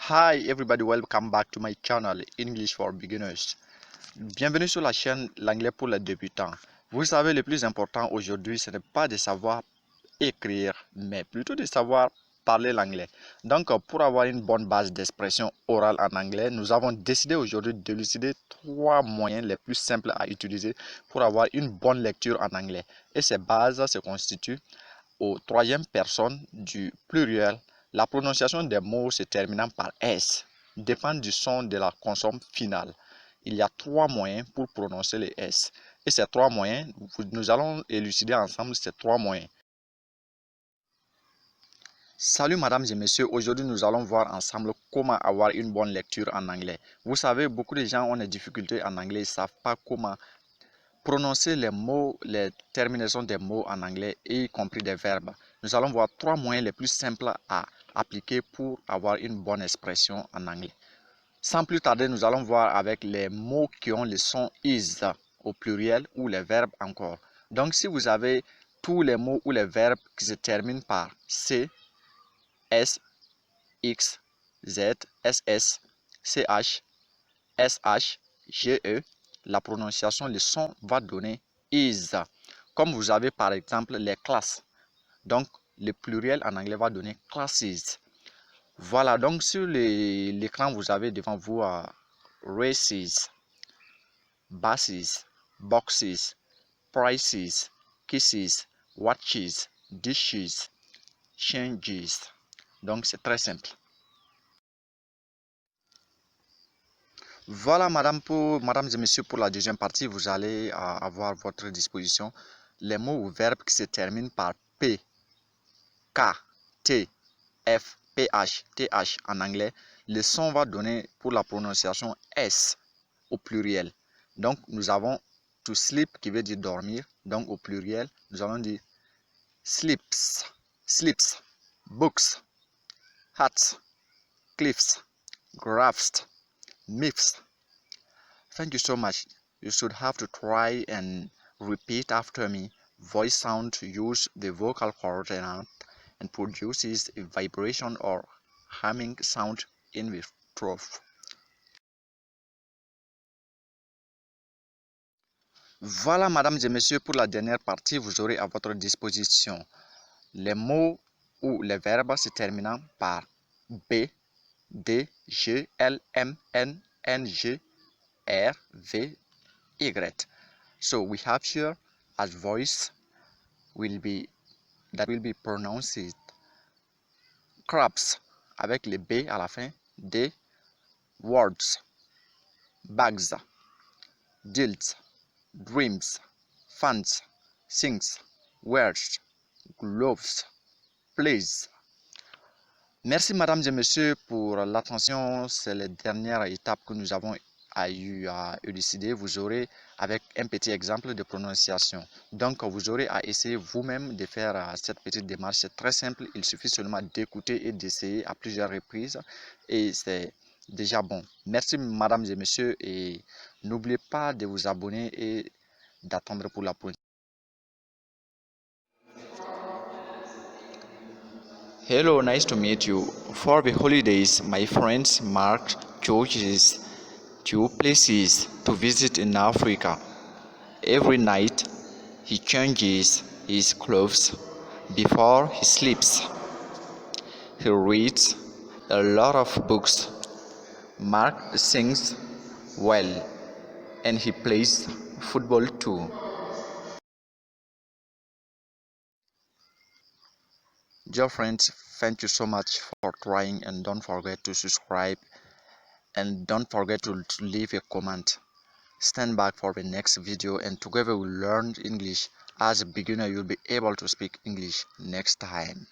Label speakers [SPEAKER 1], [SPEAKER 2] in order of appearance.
[SPEAKER 1] Hi everybody, welcome back to my channel English for Beginners. Bienvenue sur la chaîne L'anglais pour les débutants. Vous savez, le plus important aujourd'hui, ce n'est pas de savoir écrire, mais plutôt de savoir parler l'anglais. Donc, pour avoir une bonne base d'expression orale en anglais, nous avons décidé aujourd'hui d'élucider 3 moyens les plus simples à utiliser pour avoir une bonne lecture en anglais. Et ces bases se constituent aux troisième personne du pluriel. La prononciation des mots se terminant par S dépend du son de la consonne finale. Il y a 3 moyens pour prononcer les S. Et ces 3 moyens, nous allons élucider ensemble ces 3 moyens. Salut mesdames et messieurs, aujourd'hui nous allons voir ensemble comment avoir une bonne lecture en anglais. Vous savez, beaucoup de gens ont des difficultés en anglais, ils ne savent pas comment prononcer les mots, les terminaisons des mots en anglais, y compris des verbes. Nous allons voir 3 moyens les plus simples à appliquer pour avoir une bonne expression en anglais. Sans plus tarder, nous allons voir avec les mots qui ont le son is au pluriel ou les verbes encore. Donc, si vous avez tous les mots ou les verbes qui se terminent par C, S, X, Z, SS, CH, SH, GE, la prononciation, le son va donner is. Comme vous avez par exemple les classes. Donc, le pluriel en anglais va donner classes. Voilà, donc sur l'écran, vous avez devant vous races, buses, boxes, prices, kisses, watches, dishes, changes. Donc, c'est très simple. Voilà, mesdames et messieurs, pour la deuxième partie, vous allez avoir à votre disposition les mots ou verbes qui se terminent par P, K, T, F, PH, TH en anglais. Le son va donner pour la prononciation S au pluriel. Donc, nous avons to sleep qui veut dire dormir. Donc, au pluriel, nous allons dire sleeps, sleeps, books, hats, cliffs, graphs, myths. Thank you so much. You should have to try and repeat after me. Voice sound use the vocal cord and produces a vibration or humming sound in the throat. Voilà, mesdames et messieurs, pour la dernière partie, vous aurez à votre disposition les mots ou les verbes se terminant par B, D, G, L, M, N, N, G, R, V, Y. So we have here as voice will be pronounced crabs avec le B à la fin, D, words, bags, deals, dreams, funds, things, words, gloves, please. Merci mesdames et messieurs pour l'attention. C'est la dernière étape que nous avons eu à élucider. Vous aurez avec un petit exemple de prononciation. Donc vous aurez à essayer vous-même de faire cette petite démarche. C'est très simple. Il suffit seulement d'écouter et d'essayer à plusieurs reprises. Et c'est déjà bon. Merci mesdames et messieurs. Et n'oubliez pas de vous abonner et d'attendre pour la prochaine. Hello, nice to meet you. For the holidays, my friends marked choices 2 places to visit in Africa. Every night, he changes his clothes before he sleeps. He reads a lot of books. Mark sings well, and he plays football too. Dear friends, thank you so much for trying, and don't forget to subscribe and don't forget to leave a comment. Stand back for the next video and together we'll learn English. As a beginner, you'll be able to speak English next time.